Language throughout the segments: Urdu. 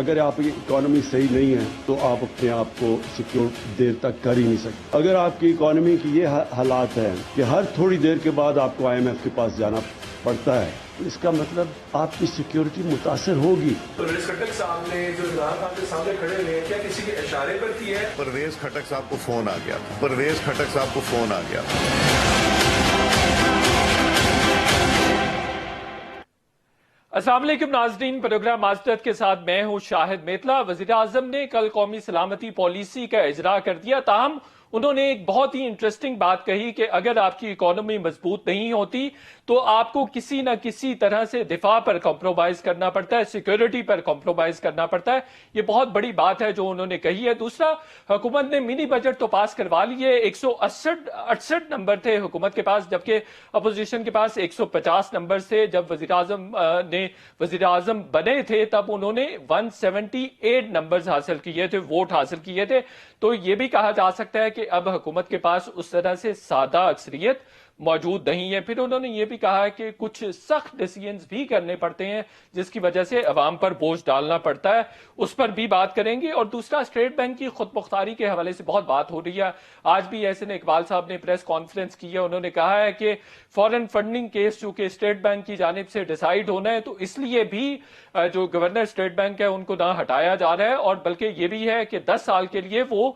اگر آپ کی اکانومی صحیح نہیں ہے تو آپ اپنے آپ کو سیکیور دیر تک کر ہی نہیں سکتے. اگر آپ کی اکانومی کی یہ حالات ہے کہ ہر تھوڑی دیر کے بعد آپ کو IMF کے پاس جانا پڑتا ہے تو اس کا مطلب آپ کی سیکیورٹی متاثر ہوگی. پرویز خٹک صاحب نے جو عمران خان کے سامنے کھڑے ہوئے ہیں کیا کسی کے اشارے پر کی ہے؟ پرویز خٹک صاحب کو فون آ گیا. پرویز خٹک صاحب کو فون آ گیا. السلام علیکم ناظرین، پروگرام ماسٹر کے ساتھ میں ہوں شاہد میتلا. وزیر اعظم نے کل قومی سلامتی پالیسی کا اجرا کر دیا، تاہم انہوں نے ایک بہت ہی انٹرسٹنگ بات کہی کہ اگر آپ کی اکانومی مضبوط نہیں ہوتی تو آپ کو کسی نہ کسی طرح سے دفاع پر کمپرومائز کرنا پڑتا ہے، سیکیورٹی پر کمپرومائز کرنا پڑتا ہے. یہ بہت بڑی بات ہے جو انہوں نے کہی ہے. دوسرا، حکومت نے منی بجٹ تو پاس کروا لیے. 168 نمبر تھے حکومت کے پاس، جبکہ اپوزیشن کے پاس 150 نمبر سے. جب وزیر اعظم بنے تھے تب انہوں نے 178 نمبرز حاصل کیے تھے، ووٹ حاصل کیے تھے. تو یہ بھی کہا جا سکتا ہے کہ اب حکومت کے پاس اس طرح سے سادہ اکثریت موجود نہیں ہے. پھر انہوں نے یہ بھی کہا ہے کہ کچھ سخت ڈیسیژنز بھی کرنے پڑتے ہیں جس کی وجہ سے عوام پر بوجھ ڈالنا پڑتا ہے، اس پر بھی بات کریں گے. اور دوسرا، اسٹیٹ بینک کی خود مختاری کے حوالے سے بہت بات ہو رہی ہے. آج بھی احسن اقبال صاحب نے پریس کانفرنس کی ہے، انہوں نے کہا ہے کہ فارن فنڈنگ کیس چونکہ اسٹیٹ بینک کی جانب سے ڈیسائیڈ ہونا ہے تو اس لیے بھی جو گورنر اسٹیٹ بینک ہے ان کو نہ ہٹایا جا رہا ہے، اور بلکہ یہ بھی ہے کہ 10 سال کے لیے وہ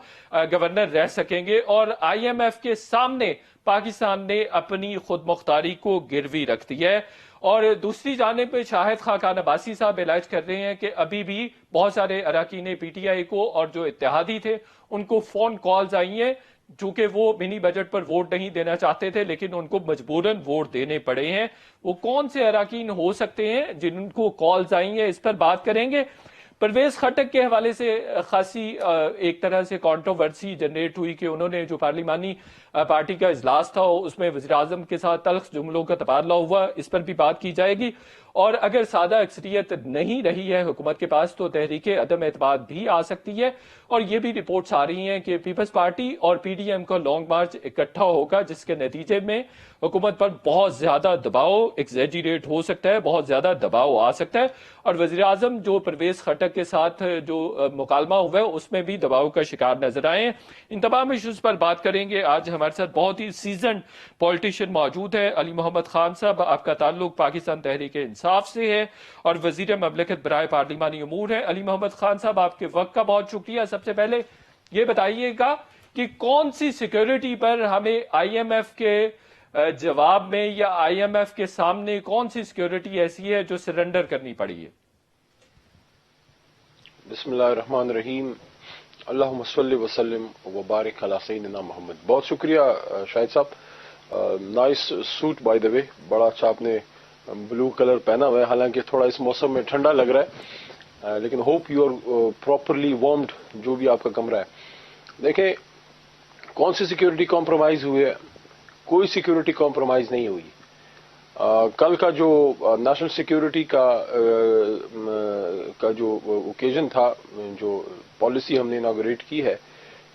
گورنر رہ سکیں گے. اور IMF کے سامنے پاکستان نے اپنی خود مختاری کو گروی رکھ دی ہے. اور دوسری جانب پہ شاہد خاقان عباسی صاحب علاج کر رہے ہیں کہ ابھی بھی بہت سارے اراکین PTI کو اور جو اتحادی تھے ان کو فون کالز آئی ہیں، چونکہ وہ منی بجٹ پر ووٹ نہیں دینا چاہتے تھے لیکن ان کو مجبوراً ووٹ دینے پڑے ہیں. وہ کون سے اراکین ہو سکتے ہیں جن کو کالز آئی ہیں، اس پر بات کریں گے. پرویز خٹک کے حوالے سے خاصی ایک طرح سے کانٹروورسی جنریٹ ہوئی کہ انہوں نے جو پارلیمانی پارٹی کا اجلاس تھا اس میں وزیر اعظم کے ساتھ تلخ جملوں کا تبادلہ ہوا، اس پر بھی بات کی جائے گی. اور اگر سادہ اکثریت نہیں رہی ہے حکومت کے پاس تو تحریک عدم اعتماد بھی آ سکتی ہے. اور یہ بھی رپورٹس آ رہی ہیں کہ پیپلز پارٹی اور PDM کا لانگ مارچ اکٹھا ہوگا جس کے نتیجے میں حکومت پر بہت زیادہ دباؤ ایگزیجریٹ ہو سکتا ہے، بہت زیادہ دباؤ آ سکتا ہے. اور وزیر اعظم جو پرویز خٹک کے ساتھ جو مکالمہ ہوا ہے اس میں بھی دباؤ کا شکار نظر آئے ہیں. ان تمام ایشوز پر بات کریں گے. آج ہمارے ساتھ بہت ہی سیزنڈ پولیٹیشین موجود ہے. علی محمد خان صاحب، آپ کا تعلق پاکستان تحریک انصاف سے ہے اور وزیر مملکت برائے پارلیمانی امور ہے. علی محمد خان صاحب، آپ کے وقت کا بہت شکریہ. سب سے پہلے یہ بتائیے گا کہ کون سی سیکیورٹی پر ہمیں IMF کے جواب میں یا IMF کے سامنے کون سی سیکیورٹی ایسی ہے جو سرنڈر کرنی پڑی ہے؟ بسم اللہ الرحمن الرحیم. اللہم صلی وسلم وبارک علی سیدنا محمد. بہت شکریہ شاہد صاحب. نائس سوٹ بائی دا وے، بڑا اچھا آپ نے بلو کلر پہنا ہوا ہے، حالانکہ تھوڑا اس موسم میں ٹھنڈا لگ رہا ہے، لیکن ہوپ یو آر پراپرلی وارمڈ جو بھی آپ کا کمرہ ہے. دیکھیں کون سی سیکیورٹی کمپرومائز ہوئی ہے؟ کوئی سیکیورٹی کمپرومائز نہیں ہوئی. کل کا جو نیشنل سیکیورٹی کا جو اوکیزن تھا، جو پالیسی ہم نے اناگوریٹ کی ہے،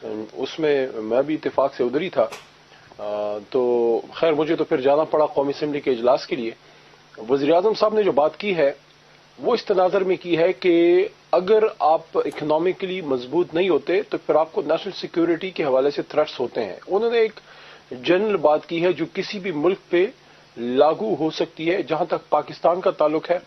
اس میں میں بھی اتفاق سے ادھر ہی تھا. تو خیر مجھے تو پھر جانا پڑا قومی اسمبلی کے اجلاس کے لیے. وزیر اعظم صاحب نے جو بات کی ہے وہ اس تناظر میں کی ہے کہ اگر آپ اکنامکلی مضبوط نہیں ہوتے تو پھر آپ کو نیشنل سیکیورٹی کے حوالے سے تھریٹس ہوتے ہیں. انہوں نے ایک جنرل بات کی ہے جو کسی بھی ملک پہ لاگو ہو سکتی ہے. جہاں تک پاکستان کا تعلق ہے،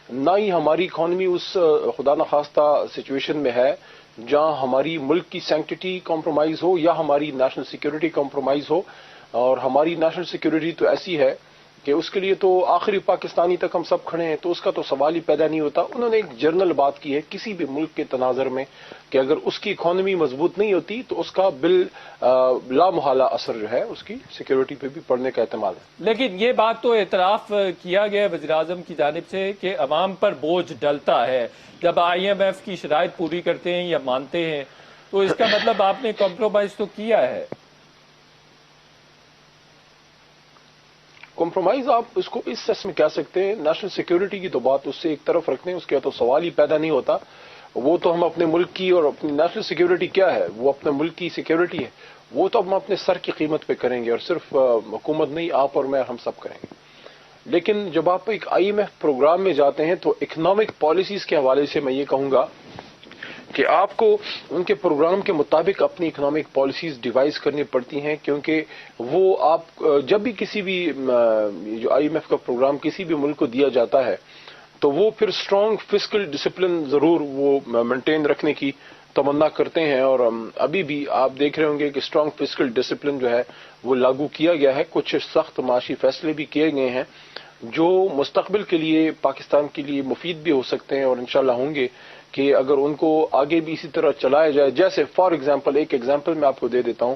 نہ ہی ہماری اکانومی اس خدا نخواستہ سچویشن میں ہے جہاں ہماری ملک کی سینکٹیٹی کمپرومائز ہو یا ہماری نیشنل سیکیورٹی کمپرومائز ہو. اور ہماری نیشنل سیکیورٹی تو ایسی ہے کہ اس کے لیے تو آخری پاکستانی تک ہم سب کھڑے ہیں، تو اس کا تو سوال ہی پیدا نہیں ہوتا. انہوں نے ایک جنرل بات کی ہے کسی بھی ملک کے تناظر میں کہ اگر اس کی اکانومی مضبوط نہیں ہوتی تو اس کا لا محالہ اثر جو ہے اس کی سیکیورٹی پہ بھی پڑنے کا احتمال ہے. لیکن یہ بات تو اعتراف کیا گیا وزیر اعظم کی جانب سے کہ عوام پر بوجھ ڈلتا ہے جب IMF کی شرائط پوری کرتے ہیں یا مانتے ہیں، تو اس کا مطلب آپ نے کمپرومائز تو کیا ہے. کمپرومائز آپ اس کو اس سیس میں کہہ سکتے ہیں. نیشنل سیکیورٹی کی تو بات اس سے ایک طرف رکھتے ہیں، اس کا تو سوال ہی پیدا نہیں ہوتا. وہ تو ہم اپنے ملک کی، اور اپنی نیشنل سیکیورٹی کیا ہے، وہ اپنے ملک کی سیکیورٹی ہے، وہ تو ہم اپنے سر کی قیمت پہ کریں گے، اور صرف حکومت نہیں، آپ اور میں ہم سب کریں گے. لیکن جب آپ ایک IMF پروگرام میں جاتے ہیں تو اکنامک پالیسیز کے حوالے سے میں یہ کہوں گا کہ آپ کو ان کے پروگرام کے مطابق اپنی اکنامک پالیسیز ڈیوائز کرنی پڑتی ہیں، کیونکہ وہ آپ جب بھی کسی بھی جو آئی ایم ایف کا پروگرام کسی بھی ملک کو دیا جاتا ہے تو وہ پھر اسٹرانگ فسکل ڈسپلن ضرور وہ مینٹین رکھنے کی تمنا کرتے ہیں، اور ابھی بھی آپ دیکھ رہے ہوں گے کہ اسٹرانگ فسکل ڈسپلن جو ہے وہ لاگو کیا گیا ہے. کچھ سخت معاشی فیصلے بھی کیے گئے ہیں جو مستقبل کے لیے پاکستان کے لیے مفید بھی ہو سکتے ہیں اور انشاءاللہ ہوں گے کہ اگر ان کو آگے بھی اسی طرح چلایا جائے. جیسے فار ایگزامپل ایک ایگزامپل میں آپ کو دے دیتا ہوں،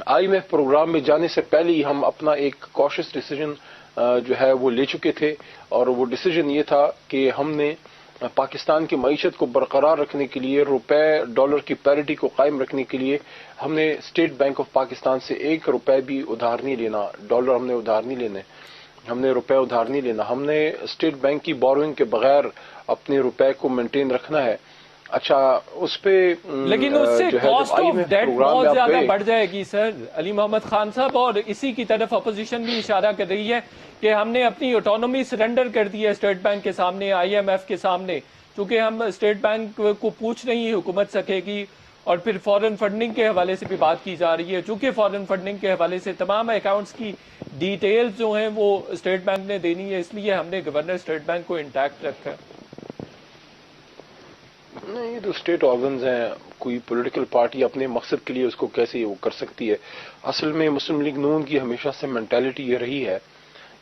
آئی ایم ایف پروگرام میں جانے سے پہلے ہی ہم اپنا ایک کوشش ڈیسیجن جو ہے وہ لے چکے تھے، اور وہ ڈیسیجن یہ تھا کہ ہم نے پاکستان کی معیشت کو برقرار رکھنے کے لیے، روپے ڈالر کی پیرٹی کو قائم رکھنے کے لیے ہم نے اسٹیٹ بینک آف پاکستان سے 1 روپے بھی ادھار نہیں لینا، ڈالر ہم نے ادھار نہیں لینے، ہم نے روپے ادھار نہیں لینا، ہم نے اسٹیٹ بینک کی بوروئنگ کے بغیر اپنے روپے کو مینٹین رکھنا ہے. اچھا اس پہ لیکن اس سے کاسٹ آف ڈیٹ بہت زیادہ بڑھ جائے گی سر. علی محمد خان صاحب، اور اسی کی طرف اپوزیشن بھی اشارہ کر رہی ہے کہ ہم نے اپنی آٹونومی سرنڈر کر دی ہے اسٹیٹ بینک کے سامنے، آئی ایم ایف کے سامنے، چونکہ ہم اسٹیٹ بینک کو پوچھ نہیں حکومت سکے گی. اور پھر فورن فنڈنگ کے حوالے سے بھی بات کی جا رہی ہے، چونکہ فورن فنڈنگ کے حوالے سے تمام اکاؤنٹس کی ڈیٹیلز جو ہیں وہ اسٹیٹ بینک نے دینی ہے، اس لیے ہم نے گورنر اسٹیٹ بینک کو انٹیکٹ رکھا ہے. نہیں، یہ تو اسٹیٹ آرگنز ہیں، کوئی پولیٹیکل پارٹی اپنے مقصد کے لیے اس کو کیسے وہ کر سکتی ہے. اصل میں مسلم لیگ نون کی ہمیشہ سے مینٹالٹی یہ رہی ہے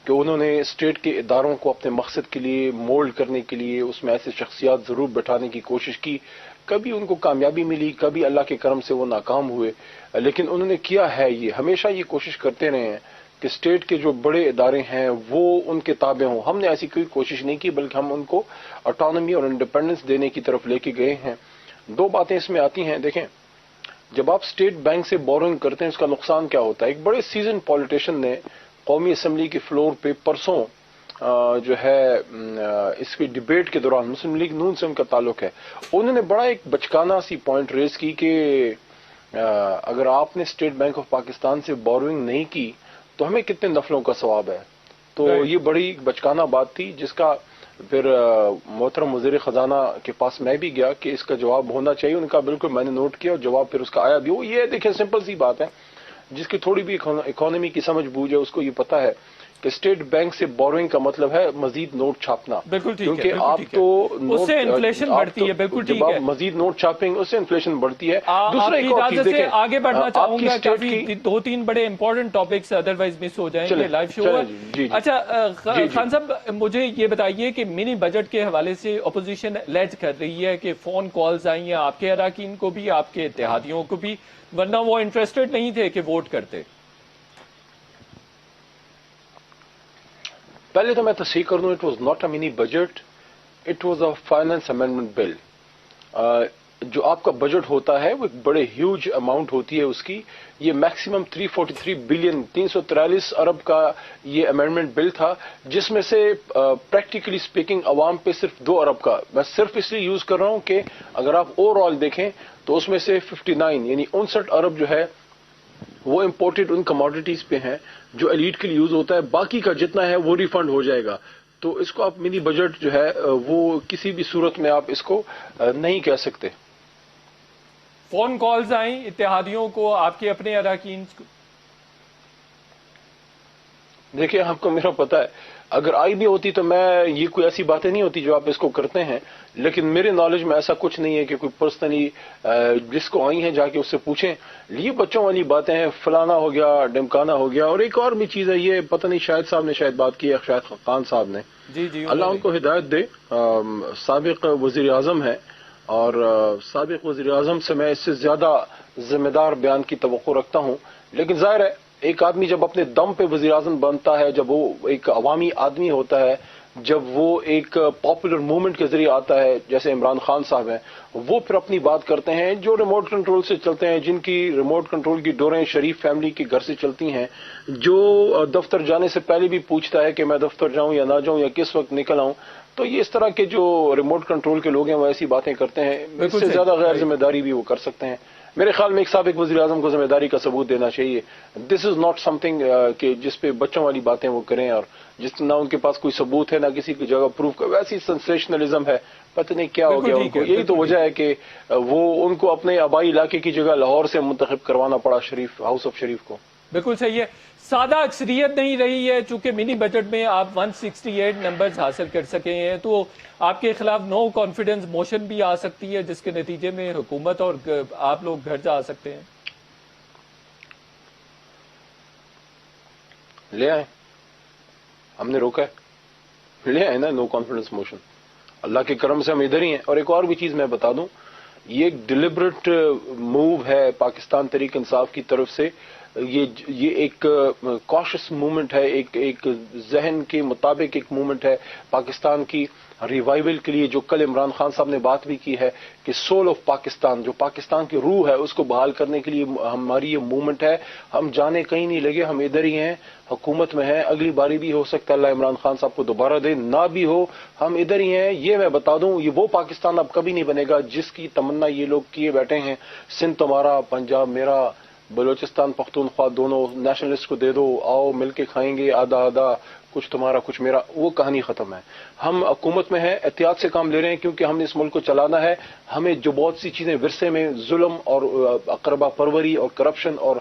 کہ انہوں نے اسٹیٹ کے اداروں کو اپنے مقصد کے لیے مولڈ کرنے کے لیے اس میں ایسے شخصیات ضرور بٹھانے کی کوشش کی. کبھی ان کو کامیابی ملی، کبھی اللہ کے کرم سے وہ ناکام ہوئے، لیکن انہوں نے کیا ہے یہ ہمیشہ یہ کوشش کرتے رہے ہیں کہ اسٹیٹ کے جو بڑے ادارے ہیں وہ ان کے تابع ہوں. ہم نے ایسی کوئی کوشش نہیں کی، بلکہ ہم ان کو آٹونومی اور انڈیپینڈنس دینے کی طرف لے کے گئے ہیں. 2 باتیں اس میں آتی ہیں. دیکھیں، جب آپ اسٹیٹ بینک سے بورنگ کرتے ہیں اس کا نقصان کیا ہوتا ہے. ایک بڑے سیزن پولیٹیشین نے قومی اسمبلی کے فلور پہ پرسوں جو ہے اس کی ڈیبیٹ کے دوران، مسلم لیگ نون سے ان کا تعلق ہے، انہوں نے بڑا ایک بچکانہ سی پوائنٹ ریز کی کہ اگر آپ نے اسٹیٹ بینک آف پاکستان سے بورنگ نہیں کی تو ہمیں کتنے نفلوں کا ثواب ہے. تو یہ بڑی بچکانہ بات تھی جس کا پھر محترم وزیر خزانہ کے پاس میں بھی گیا کہ اس کا جواب ہونا چاہیے. ان کا بالکل میں نے نوٹ کیا اور جواب پھر اس کا آیا بھی. وہ یہ دیکھیں سمپل سی بات ہے، جس کی تھوڑی بھی اکانومی کی سمجھ بوجھ ہے اس کو یہ پتا ہے کہ اسٹیٹ بینک سے بورنگ کا مطلب ہے مزید نوٹ چھاپنا. بالکل ٹھیک ہے، کیونکہ آپ تو اس سے انفلیشن بڑھتی ہے. بالکل ٹھیک ہے، جب آپ مزید نوٹ چھاپیں گے اس سے انفلیشن بڑھتی ہے. آپ کی اجازت سے آگے بڑھنا چاہوں گا، کافی 2-3 بڑے امپورٹنٹ ٹاپکس ادروائز مس ہو جائیں گے لائیو شو میں. اچھا خان صاحب، مجھے یہ بتائیے کہ منی بجٹ کے حوالے سے اپوزیشن لیج کر رہی ہے کہ فون کالز آئی ہیں آپ کے اراکین کو بھی، آپ کے اتحادیوں کو بھی، ورنہ وہ انٹرسٹڈ نہیں تھے کہ ووٹ کرتے. پہلے تو میں تصحیح کر دوں، it was not a money budget, it was a finance amendment بل. جو آپ کا بجٹ ہوتا ہے وہ ایک بڑے ہیوج اماؤنٹ ہوتی ہے اس کی. یہ میکسیمم 343 بلین 343 ارب کا یہ امینڈمنٹ بل تھا، جس میں سے پریکٹیکلی اسپیکنگ عوام پہ صرف 2 ارب کا. میں صرف اس لیے یوز کر رہا ہوں کہ اگر آپ اوور آل دیکھیں تو اس میں سے 59 یعنی 59 ارب جو ہے وہ امپورٹڈ ان کموڈیٹیز پہ ہیں جو ایلیٹ کے لیے یوز ہوتا ہے. باقی کا جتنا ہے وہ ریفنڈ ہو جائے گا. تو اس کو آپ منی بجٹ جو ہے وہ کسی بھی صورت میں آپ اس کو نہیں کہہ سکتے. فون کالز آئیں اتحادیوں کو، آپ کے اپنے اراکین کو؟ دیکھیں، آپ کو میرا پتا ہے اگر آئی بھی ہوتی تو میں یہ کوئی ایسی باتیں نہیں ہوتی جو آپ اس کو کرتے ہیں، لیکن میرے نالج میں ایسا کچھ نہیں ہے کہ کوئی پرسنلی جس کو آئی ہیں جا کے اس سے پوچھیں. یہ بچوں والی باتیں ہیں، فلانا ہو گیا، ڈمکانا ہو گیا. اور ایک اور بھی چیز ہے، یہ پتہ نہیں شاہد صاحب نے شاید بات کی ہے، شاہد خان صاحب نے، جی اللہ ان کو ہدایت دے، سابق وزیر اعظم ہے، اور سابق وزیر اعظم سے میں اس سے زیادہ ذمہ دار بیان کی توقع رکھتا ہوں. لیکن ظاہر ہے ایک آدمی جب اپنے دم پہ وزیر اعظم بنتا ہے، جب وہ ایک عوامی آدمی ہوتا ہے، جب وہ ایک پاپولر موومنٹ کے ذریعے آتا ہے جیسے عمران خان صاحب ہیں، وہ پھر اپنی بات کرتے ہیں جو ریموٹ کنٹرول سے چلتے ہیں، جن کی ریموٹ کنٹرول کی ڈوریں شریف فیملی کے گھر سے چلتی ہیں، جو دفتر جانے سے پہلے بھی پوچھتا ہے کہ میں دفتر جاؤں یا نہ جاؤں یا کس وقت نکل آؤں. تو یہ اس طرح کے جو ریموٹ کنٹرول کے لوگ ہیں وہ ایسی باتیں کرتے ہیں. اس سے زیادہ غیر ذمہ داری بھی وہ کر سکتے ہیں. میرے خیال میں ایک سابق وزیر اعظم کو ذمہ داری کا ثبوت دینا چاہیے. دس از ناٹ سم تھنگ کہ جس پہ بچوں والی باتیں وہ کریں اور جس نہ ان کے پاس کوئی ثبوت ہے نہ کسی کی جگہ پروف کا, ویسی سنسیشنلزم ہے, پتہ نہیں کیا ہو گیا ان کو. یہی تو وجہ ہے کہ وہ ان کو اپنے آبائی علاقے کی جگہ لاہور سے منتخب کروانا پڑا شریف ہاؤس آف شریف کو. بالکل صحیح ہے. سادہ اکثریت نہیں رہی ہے, چونکہ منی بجٹ میں آپ 168 نمبرز حاصل کر سکے ہیں, تو آپ کے خلاف نو کانفیڈنس موشن بھی آ سکتی ہے, جس کے نتیجے میں حکومت اور آپ لوگ گھر جا سکتے ہیں. لے آئیں, ہم نے روکا ہے, لے آئیں نا نو کانفیڈنس موشن. اللہ کے کرم سے ہم ادھر ہی ہیں. اور ایک اور بھی چیز میں بتا دوں, یہ ایک ڈیلیبریٹ موو ہے پاکستان تحریک انصاف کی طرف سے. یہ ایک کاشس موومنٹ ہے, ایک ذہن کے مطابق ایک موومنٹ ہے پاکستان کی ریوائول کے لیے, جو کل عمران خان صاحب نے بات بھی کی ہے کہ سول آف پاکستان, جو پاکستان کی روح ہے اس کو بحال کرنے کے لیے ہماری یہ موومنٹ ہے. ہم جانے کہیں نہیں لگے, ہم ادھر ہی ہیں, حکومت میں ہیں. اگلی باری بھی ہو سکتا ہے اللہ عمران خان صاحب کو دوبارہ دے, نہ بھی ہو, ہم ادھر ہی ہیں. یہ میں بتا دوں, یہ وہ پاکستان اب کبھی نہیں بنے گا جس کی تمنا یہ لوگ کیے بیٹھے ہیں. سندھ تمہارا, پنجاب میرا, بلوچستان پختونخوا دونوں نیشنلسٹ کو دے دو, آؤ مل کے کھائیں گے آدھا آدھا, کچھ تمہارا کچھ میرا, وہ کہانی ختم ہے. ہم حکومت میں ہیں, احتیاط سے کام لے رہے ہیں کیونکہ ہم نے اس ملک کو چلانا ہے. ہمیں جو بہت سی چیزیں ورثے میں ظلم اور اقربا پروری اور کرپشن اور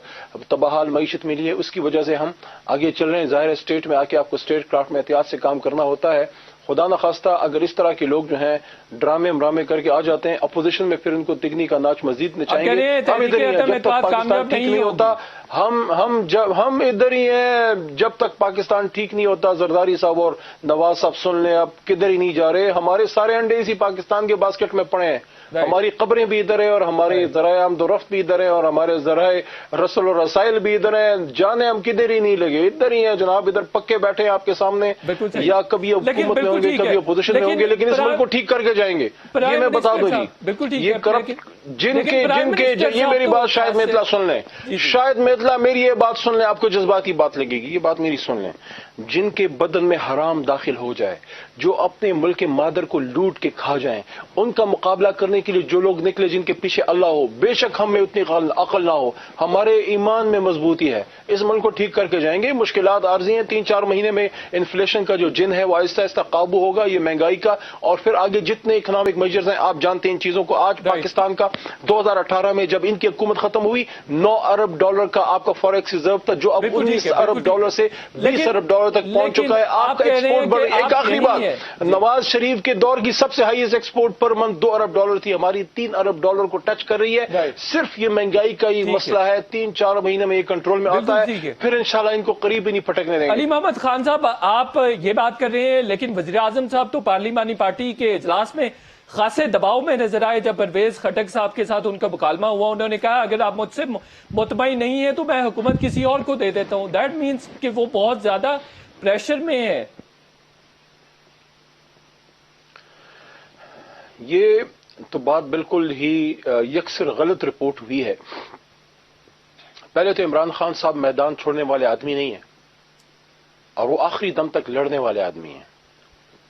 تباہال معیشت ملی ہے, اس کی وجہ سے ہم آگے چل رہے ہیں. ظاہر ہے اسٹیٹ میں آ کے آپ کو اسٹیٹ کرافٹ میں احتیاط سے کام کرنا ہوتا ہے. خدا نخواستہ اگر اس طرح کے لوگ جو ہیں ڈرامے کر کے آ جاتے ہیں اپوزیشن میں, پھر ان کو تگنی کا ناچ مزید نچائیں گے. ہم ادھر ہی ہیں جب تک پاکستان ٹھیک نہیں ہوتا, ہم ادھر ہی ہیں جب تک پاکستان ٹھیک نہیں ہوتا. زرداری صاحب اور نواز صاحب سن لیں, آپ کدھر ہی نہیں جا رہے. ہمارے سارے انڈے اسی پاکستان کے باسکٹ میں پڑے ہیں. ہماری قبریں بھی ادھر ہیں اور ہمارے ذرائع آمد و رفت بھی ادھر ہیں اور ہمارے ذرائع رسل و رسائل بھی ادھر ہیں. جانے ہم کدھر ہی نہیں لگے, ادھر ہی ہیں جناب, ادھر پکے بیٹھے ہیں آپ کے سامنے. یا کبھی حکومت میں ہوں گے, کبھی اپوزیشن میں ہوں گے, لیکن اس ملک کو ٹھیک کر کے جائیں گے. یہ میں بتا دوں جی, یہ جن کے یہ میری بات شاید میتلا سن لیں, شاید میتلا میری یہ بات سن لیں, آپ کو جذباتی بات لگے گی, یہ بات میری سن لیں. جن کے بدن میں حرام داخل ہو جائے, جو اپنے ملک مادر کو لوٹ کے کھا جائیں, ان کا مقابلہ کرنے کے لیے جو لوگ نکلے جن کے پیچھے اللہ ہو, بے شک ہم میں اتنی عقل نہ ہو, ہمارے ایمان میں مضبوطی ہے, اس ملک کو ٹھیک کر کے جائیں گے. مشکلات عارضی ہیں, 3-4 مہینے میں انفلیشن کا جو جن ہے وہ آہستہ آہستہ قابو ہوگا, یہ مہنگائی کا, اور پھر آگے جتنے اکنامک میجرز ہیں آپ جانتے ہیں ان چیزوں کو. آج پاکستان کا 2018 میں جب ان کی حکومت ختم ہوئی, $9 ارب کا آپ کا فوریکس ریزرو تھا, جو اب $19 ارب سے $20 ارب تک پہنچ چکا ہے. آپ کا ایکسپورٹ بڑھ رہا ہے. ایک آخری بات, نواز شریف کے دور کی سب سے ہائیسٹ ایکسپورٹ پر منتھ $2 ارب تھی, ہماری $3 ارب کو ٹچ کر رہی ہے. صرف یہ مہنگائی کا یہ مسئلہ ہے, 3-4 مہینے میں یہ کنٹرول میں آتا ہے, پھر انشاءاللہ ان کو قریب ہی نہیں پھٹکنے دیں گے. علی محمد خان صاحب, آپ یہ بات کر رہے ہیں, لیکن وزیر اعظم صاحب تو پارلیمانی پارٹی کے اجلاس میں خاصے دباؤ میں نظر آئے. جب پرویز خٹک صاحب کے ساتھ ان کا مکالمہ ہوا, انہوں نے کہا اگر آپ مجھ سے مطمئن نہیں ہیں تو میں حکومت کسی اور کو دے دیتا ہوں. دیٹ مینس کہ وہ بہت زیادہ پریشر میں ہے. یہ تو بات بالکل ہی یکسر غلط رپورٹ ہوئی ہے. پہلے تو عمران خان صاحب میدان چھوڑنے والے آدمی نہیں ہیں, اور وہ آخری دم تک لڑنے والے آدمی ہیں.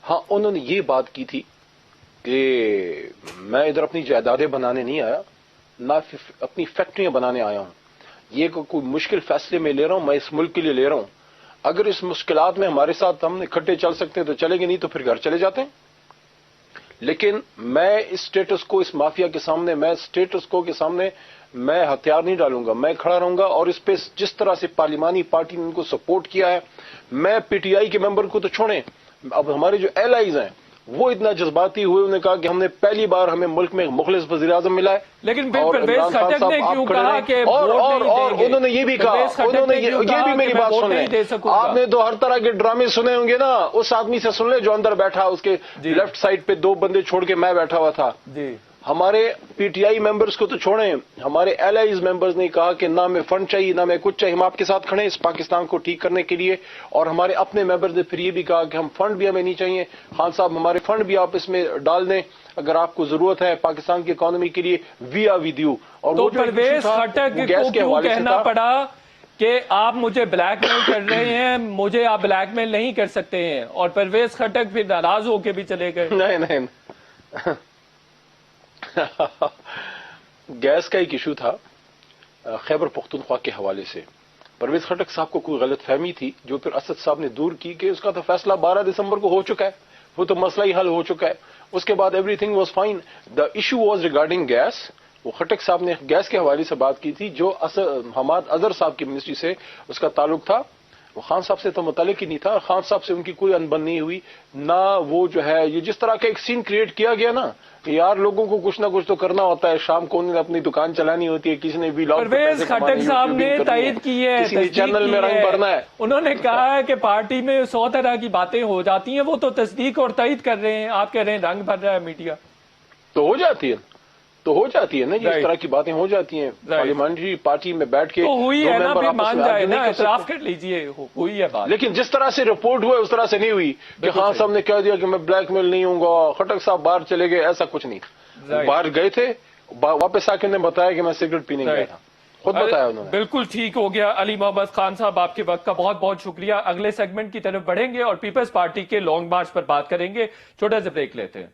ہاں, انہوں نے یہ بات کی تھی کہ میں ادھر اپنی جائیدادیں بنانے نہیں آیا, نہ اپنی فیکٹریاں بنانے آیا ہوں. یہ کوئی مشکل فیصلے میں لے رہا ہوں, میں اس ملک کے لیے لے رہا ہوں. اگر اس مشکلات میں ہمارے ساتھ ہم اکٹھے چل سکتے ہیں تو چلیں گے, نہیں تو پھر گھر چلے جاتے ہیں. لیکن میں اس سٹیٹس کو, اس مافیا کے سامنے, میں سٹیٹس کو کے سامنے میں ہتھیار نہیں ڈالوں گا, میں کھڑا رہوں گا. اور اس پہ جس طرح سے پارلیمانی پارٹی نے ان کو سپورٹ کیا ہے, میں پی ٹی آئی کے ممبر کو تو چھوڑیں, اب ہمارے جو ایلائز ہیں وہ اتنا جذباتی ہوئے, انہوں نے کہا کہ ہم نے پہلی بار ہمیں ملک میں مخلص وزیر اعظم ملا ہے. لیکن پرویز خٹک نے کیوں کہا کہ اور انہوں نے یہ بھی کہا, انہوں نے یہ بھی میری بات سن لیں, آپ نے تو ہر طرح کے ڈرامے سنے ہوں گے نا, اس آدمی سے سن لیں جو اندر بیٹھا, اس کے لیفٹ سائڈ پہ 2 بندے چھوڑ کے میں بیٹھا ہوا تھا. ہمارے پی ٹی آئی ممبرز کو تو چھوڑیں, ہمارے ایل آئیز ممبرز نے کہا کہ نہ میں فنڈ چاہیے نہ میں کچھ چاہیے, ہم آپ کے ساتھ کھڑے ہیں اس پاکستان کو ٹھیک کرنے کے لیے. اور ہمارے اپنے ممبرز نے پھر یہ بھی کہا کہ ہم فنڈ بھی ہمیں نہیں چاہیے, خان صاحب ہمارے فنڈ بھی آپ اس میں ڈال دیں اگر آپ کو ضرورت ہے پاکستان کی اکانومی کے لیے, وی آر ود یو. اور تو پرویز خٹک کو کیوں کہنا پڑا کہ آپ مجھے بلیک میل کر رہے ہیں, مجھے آپ بلیک میل نہیں کر سکتے ہیں, اور پرویز خٹک پھر ناراض ہو کے بھی چلے گئے؟ نہیں گیس کا ایک ایشو تھا خیبر پختونخوا کے حوالے سے. پرویز خٹک صاحب کو کوئی غلط فہمی تھی جو پھر اسد صاحب نے دور کی کہ اس کا تو فیصلہ 12 دسمبر کو ہو چکا ہے, وہ تو مسئلہ ہی حل ہو چکا ہے. اس کے بعد everything was fine. The issue was regarding gas. وہ خٹک صاحب نے گیس کے حوالے سے بات کی تھی جو حماد اظہر صاحب کی منسٹری سے اس کا تعلق تھا. وہ خان صاحب سے تو متعلق ہی نہیں تھا. خان صاحب سے ان کی کوئی انبن نہیں ہوئی نہ. وہ جو ہے یہ جس طرح کا ایک سین کریٹ کیا گیا نا یار, لوگوں کو کچھ نہ کچھ تو کرنا ہوتا ہے. شام کو انہوں نے اپنی دکان چلانی ہوتی ہے, کسی نے بھی پرویز خٹک صاحب نے تائید کی ہے, کسی نے چینل میں رنگ بھرنا ہے. انہوں نے کہا ہے کہ پارٹی میں 100 طرح کی باتیں ہو جاتی ہیں, وہ تو تصدیق اور تائید کر رہے ہیں. آپ کہہ رہے ہیں رنگ بھر رہا ہے میڈیا. تو ہو جاتی ہے نا یہ اس طرح کی باتیں ہو جاتی ہیں. پارلیمنٹری پارٹی میں بیٹھ کے تو ہوئی ہے نا, پھر مان جائے نا, اعتراف کر لیجئے ہوئی ہے بات. لیکن جس طرح سے رپورٹ ہوئے اس طرح سے نہیں ہوئی کہ خان صاحب نے کہہ دیا کہ میں بلیک میل نہیں ہوں گا, خٹک صاحب باہر چلے گئے, ایسا کچھ نہیں. باہر گئے تھے, واپس آ کے نے بتایا کہ میں سگریٹ پینے گیا تھا, خود بتایا انہوں نے. بالکل ٹھیک ہو گیا. علی محمد خان صاحب آپ کے وقت کا بہت بہت شکریہ. اگلے سیگمنٹ کی طرف بڑھیں گے اور پیپلز پارٹی کے لانگ مارچ پر بات کریں گے. چھوٹا سا بریک لیتے ہیں.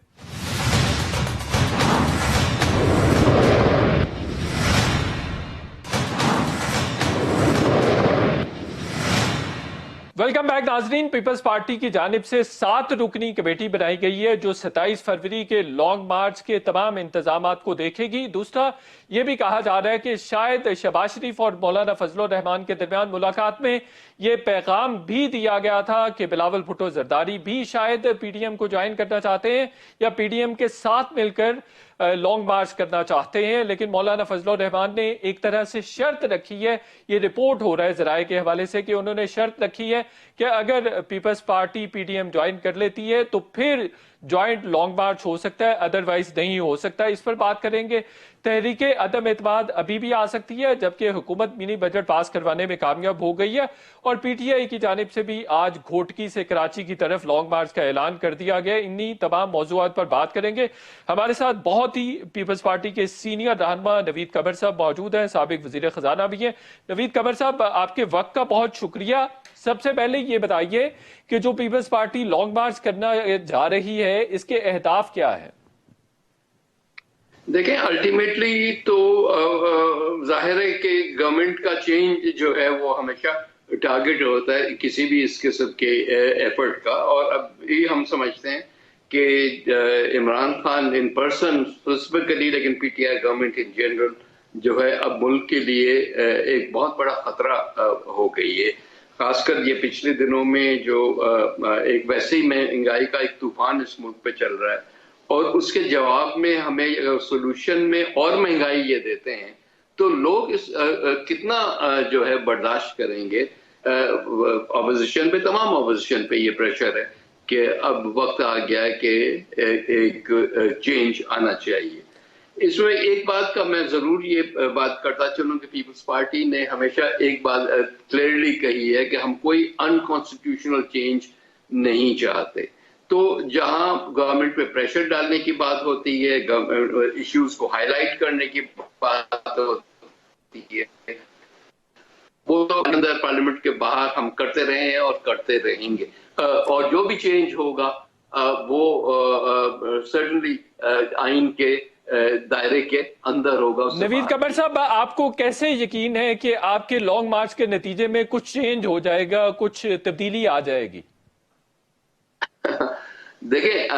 ویلکم بیک ناظرین. پیپلز پارٹی کی جانب سے 7 رکنی کمیٹی بنائی گئی ہے جو 27 فروری کے لانگ مارچ کے تمام انتظامات کو دیکھے گی. دوسرا یہ بھی کہا جا رہا ہے کہ شاید شہباز شریف اور مولانا فضل الرحمان کے درمیان ملاقات میں یہ پیغام بھی دیا گیا تھا کہ بلاول بھٹو زرداری بھی شاید پی ڈی ایم کو جوائن کرنا چاہتے ہیں یا پی ڈی ایم کے ساتھ مل کر لانگ مارچ کرنا چاہتے ہیں. لیکن مولانا فضل الرحمان نے ایک طرح سے شرط رکھی ہے, یہ رپورٹ ہو رہا ہے ذرائع کے حوالے سے کہ انہوں نے شرط رکھی ہے کہ اگر Peoples Party P D M join کر لیتی ہے تو پھر جوائنٹ لانگ مارچ ہو سکتا ہے, ادروائز نہیں ہو سکتا. اس پر بات کریں گے. تحریک عدم اعتماد ابھی بھی آ سکتی ہے جبکہ حکومت منی بجٹ پاس کروانے میں کامیاب ہو گئی ہے, اور پی ٹی آئی کی جانب سے بھی آج گھوٹکی سے کراچی کی طرف لانگ مارچ کا اعلان کر دیا گیا. انہی تمام موضوعات پر بات کریں گے. ہمارے ساتھ بہت ہی پیپلز پارٹی کے سینئر رہنما نوید قمر صاحب موجود ہیں, سابق وزیر خزانہ بھی ہیں. نوید قمر صاحب, آپ کے وقت کا بہت شکریہ. سب سے پہلے یہ بتائیے کہ جو پیپلز پارٹی لانگ مارچ کرنا جا رہی ہے اس کے اہداف کیا ہے؟ دیکھیں, الٹیمیٹلی تو ظاہر ہے کہ گورنمنٹ کا چینج جو ہے وہ ہمیشہ ٹارگٹ ہوتا ہے کسی بھی اس قسم کے ایفرٹ کا. اور اب یہ ہم سمجھتے ہیں کہ Imran Khan in person specifically, لیکن P T I government in general جو ہے اب ملک کے لیے ایک بہت بڑا خطرہ ہو گئی ہے. خاص کر یہ پچھلے دنوں میں جو ایک ویسے ہی مہنگائی کا ایک طوفان اس ملک پہ چل رہا ہے, اور اس کے جواب میں ہمیں سولوشن میں اور مہنگائی یہ دیتے ہیں تو لوگ اس کتنا جو ہے برداشت کریں گے. اپوزیشن پہ, تمام اپوزیشن پہ یہ پریشر ہے کہ اب وقت آ گیا ہے کہ ایک چینج آنا چاہیے. اس میں ایک بات کا میں ضرور یہ بات کرتا چلوں کہ پیپلز پارٹی نے ہمیشہ ایک بات کلیئرلی کہی ہے کہ ہم کوئی انکانسٹیٹیوشنل چینج نہیں چاہتے. تو جہاں گورنمنٹ پہ پریشر ڈالنے کی بات ہوتی ہے, ایشوز کو ہائی لائٹ کرنے کی بات ہوتی ہے, وہ تو اندر پارلیمنٹ کے باہر ہم کرتے رہے ہیں اور کرتے رہیں گے. اور جو بھی چینج ہوگا وہ سرٹنلی آئین کے دائرے کے اندر ہوگا. نوید قمر صاحب, آپ کو کیسے یقین ہے کہ آپ کے لانگ مارچ کے نتیجے میں کچھ چینج ہو جائے گا, کچھ تبدیلی آ جائے گی؟ دیکھیں,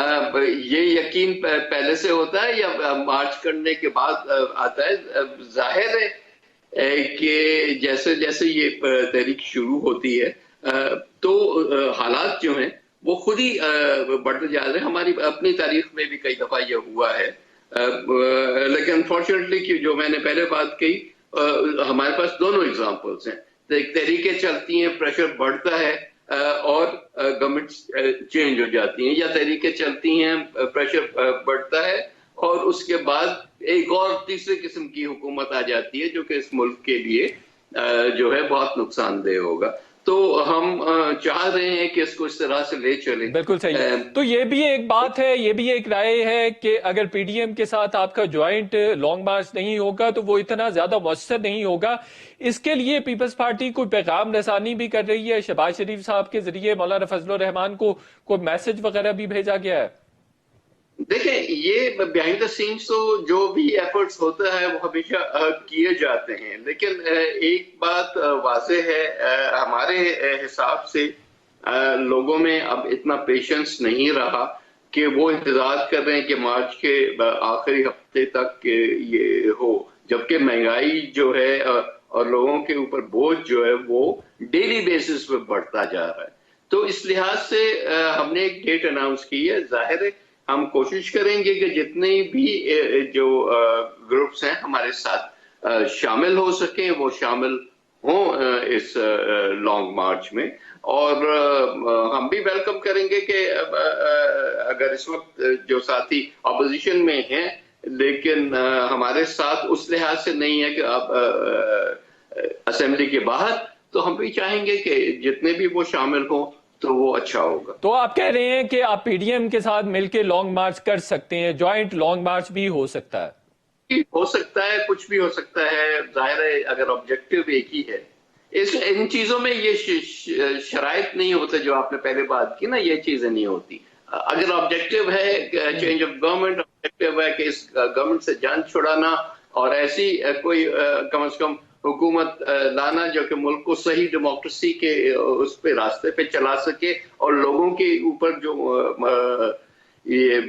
یہ یقین پہلے سے ہوتا ہے یا مارچ کرنے کے بعد آتا ہے؟ ظاہر ہے کہ جیسے جیسے یہ تحریک شروع ہوتی ہے تو حالات جو ہیں وہ خود ہی بڑھتے جا رہے ہیں. ہماری اپنی تاریخ میں بھی کئی دفعہ یہ ہوا ہے, لیکن انفارچونیٹلی کہ جو میں نے پہلے بات کہی, ہمارے پاس دونوں ایگزامپلس ہیں. تحریکیں چلتی ہیں, پریشر بڑھتا ہے اور گورنمنٹ چینج ہو جاتی ہیں, یا تحریکیں چلتی ہیں, پریشر بڑھتا ہے اور اس کے بعد ایک اور تیسرے قسم کی حکومت آ جاتی ہے جو کہ اس ملک کے لیے جو ہے بہت نقصان دہ ہوگا. تو ہم چاہ رہے ہیں کہ اس کو اس طرح سے لے چلیں. بالکل صحیح. تو یہ بھی ایک بات ہے, یہ بھی ایک رائے ہے کہ اگر پی ڈی ایم کے ساتھ آپ کا جوائنٹ لانگ مارچ نہیں ہوگا تو وہ اتنا زیادہ مؤثر نہیں ہوگا. اس کے لیے پیپلز پارٹی کوئی پیغام رسانی بھی کر رہی ہے, شہباز شریف صاحب کے ذریعے مولانا فضل الرحمان کو کوئی میسج وغیرہ بھی بھیجا گیا ہے؟ دیکھیں یہ بیہائنڈ دا سینس تو جو بھی ایفرٹس ہوتا ہے وہ ہمیشہ کیے جاتے ہیں، لیکن ایک بات واضح ہے ہمارے حساب سے لوگوں میں اب اتنا پیشنس نہیں رہا کہ وہ انتظار کر رہے ہیں کہ مارچ کے آخری ہفتے تک یہ ہو، جبکہ مہنگائی جو ہے اور لوگوں کے اوپر بوجھ جو ہے وہ ڈیلی بیسس پہ بڑھتا جا رہا ہے۔ تو اس لحاظ سے ہم نے ایک ڈیٹ اناؤنس کی ہے۔ ظاہر ہے ہم کوشش کریں گے کہ جتنے بھی جو گروپس ہیں ہمارے ساتھ شامل ہو سکیں وہ شامل ہوں اس لانگ مارچ میں، اور ہم بھی ویلکم کریں گے کہ اگر اس وقت جو ساتھی اپوزیشن میں ہیں لیکن ہمارے ساتھ اس لحاظ سے نہیں ہے کہ اب اسمبلی کے باہر، تو ہم بھی چاہیں گے کہ جتنے بھی وہ شامل ہوں تو وہ اچھا ہوگا۔ تو آپ کہہ رہے ہیں کہ آپ پی ڈی ایم کے ساتھ مل کے لانگ مارچ کر سکتے ہیں، جوائنٹ لانگ مارچ بھی ہو سکتا ہے؟ ہو سکتا ہے، کچھ بھی ہو سکتا ہے، ظاہر ہے اگر آبجیکٹو ایک ہی ہے۔ ان چیزوں میں یہ شرائط نہیں ہوتے جو آپ نے پہلے بات کی نا، یہ چیزیں نہیں ہوتی۔ اگر آبجیکٹو ہے چینج آف گورنمنٹ، آبجیکٹو ہے کہ اس گورنمنٹ سے جان چھڑانا اور ایسی کوئی کم از کم حکومت لانا جو کہ ملک کو صحیح ڈیموکریسی کے اس پہ راستے پہ چلا سکے اور لوگوں کے اوپر جو یہ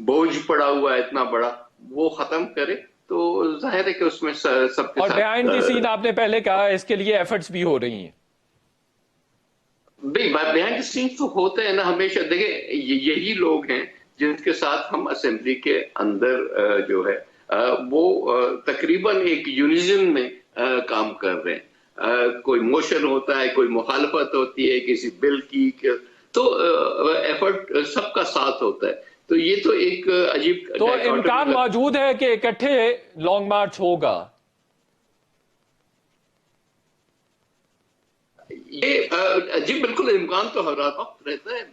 بوجھ پڑا ہوا ہے اتنا بڑا وہ ختم کرے، تو ظاہر ہے کہ اس میں سب کے اور ساتھ بیہائنڈ دی سین آپ نے پہلے کہا اس کے لیے ایفرٹس بھی ہو رہی ہیں۔ بیہائنڈ دی سینس تو ہوتے ہیں نا ہمیشہ۔ دیکھیں یہی لوگ ہیں جن کے ساتھ ہم اسمبلی کے اندر جو ہے وہ تقریباً ایک یونیزن میں کام کر رہے ہیں۔ کوئی موشن ہوتا ہے، کوئی مخالفت ہوتی ہے کسی بل کی، تو ایفرٹ سب کا ساتھ ہوتا ہے۔ تو یہ تو ایک عجیب تو امکان موجود ہے کہ اکٹھے لانگ مارچ ہوگا؟ یہ جی بالکل امکان تو ہر وقت رہتا ہے۔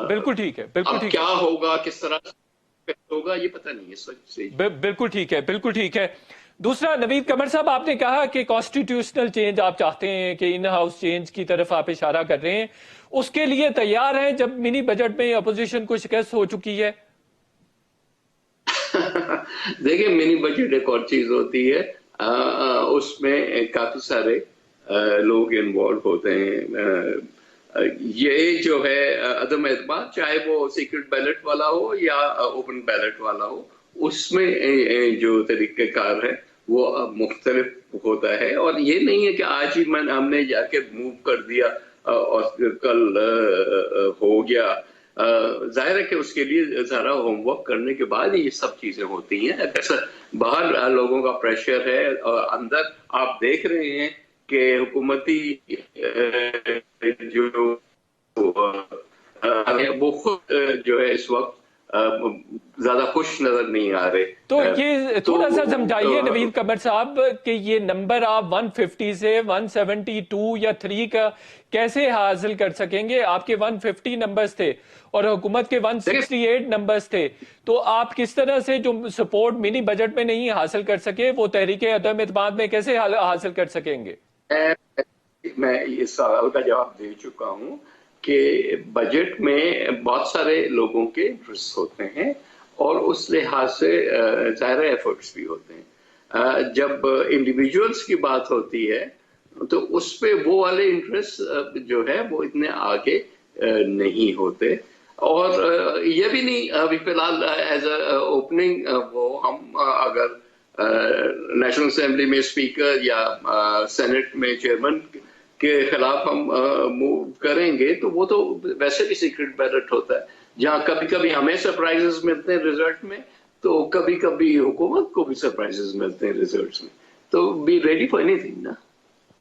بالکل ٹھیک ہے، بالکل ٹھیک ہے۔ کیا ہوگا، کس طرح ہوگا یہ پتہ نہیں ہے۔ بالکل ٹھیک ہے، بالکل ٹھیک ہے۔ دوسرا نوید قمر صاحب، آپ نے کہا کہ کانسٹیٹیوشنل چینج آپ چاہتے ہیں، کہ ان ہاؤس چینج کی طرف آپ اشارہ کر رہے ہیں، اس کے لیے تیار ہیں جب منی بجٹ میں اپوزیشن کو شکست ہو چکی ہے؟ دیکھیں منی بجٹ ایک اور چیز ہوتی ہے، اس میں کافی سارے لوگ انوالو ہوتے ہیں۔ یہ جو ہے عدم اعتماد، چاہے وہ سیکرٹ بیلٹ والا ہو یا اوپن بیلٹ والا ہو، اس میں جو طریقہ کار ہے وہ مختلف ہوتا ہے، اور یہ نہیں ہے کہ آج ہی ہم نے جا کے موو کر دیا اور کل ہو گیا۔ ظاہر ہے کہ اس کے لیے ذرا ہوم ورک کرنے کے بعد یہ سب چیزیں ہوتی ہیں۔ باہر لوگوں کا پریشر ہے اور اندر آپ دیکھ رہے ہیں کہ حکومتی جو وہ خود جو ہے اس وقت زیادہ خوش نظر نہیں آ رہے۔ تو یہ تھوڑا سا سمجھائیے نوید قمر صاحب کہ یہ نمبر آپ 150 سے 172 یا 3 کا کیسے حاصل کر سکیں گے؟ آپ کے 150 نمبرز تھے اور حکومت کے 168 نمبرز تھے، تو آپ کس طرح سے جو سپورٹ منی بجٹ میں نہیں حاصل کر سکے وہ تحریک عدم اعتماد میں کیسے حاصل کر سکیں گے؟ میں اس سوال کا جواب دے چکا ہوں کہ بجٹ میں بہت سارے لوگوں کے انٹرسٹ ہوتے ہیں اور اس لحاظ سے ظاہر ایفرٹس بھی ہوتے ہیں۔ جب انڈیویجولز کی بات ہوتی ہے تو اس پہ وہ والے انٹرسٹ جو ہے وہ اتنے آگے نہیں ہوتے، اور یہ بھی نہیں ابھی فی الحال ایز اے اوپننگ وہ ہم اگر نیشنل اسمبلی میں اسپیکر یا سینٹ میں چیئرمین کے خلاف ہم موو کریں گے تو وہ تو ویسے بھی سیکرٹ بیلٹ ہوتا ہے، جہاں کبھی کبھی ہمیں سرپرائزز ملتے ہیں ریزلٹ میں، تو کبھی کبھی حکومت کو بھی سرپرائزز ملتے ہیں ریزلٹس میں، تو be ready for anything نا۔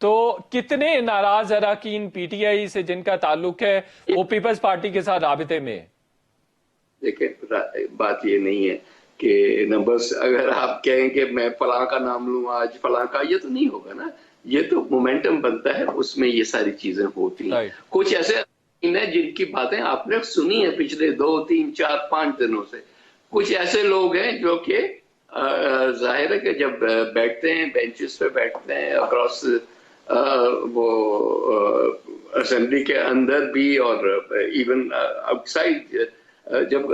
تو کتنے ناراض اراکین پی ٹی آئی سے جن کا تعلق ہے وہ پیپلز پارٹی کے ساتھ رابطے میں؟ دیکھیں بات یہ نہیں ہے کہ نمبرز اگر آپ کہیں کہ میں فلاں کا نام لوں آج فلاں کا، یہ تو نہیں ہوگا نا، یہ تو مومنٹم بنتا ہے، اس میں یہ ساری چیزیں ہوتی ہیں۔ کچھ ایسے ہیں جن کی باتیں آپ نے سنی ہیں پچھلے 2 3 4 5 دنوں سے، کچھ ایسے لوگ ہیں جو کہ ظاہر ہے کہ جب بیٹھتے ہیں بینچز پہ بیٹھتے ہیں اکراس وہ اسمبلی کے اندر بھی اور ایون آؤٹ سائڈ جب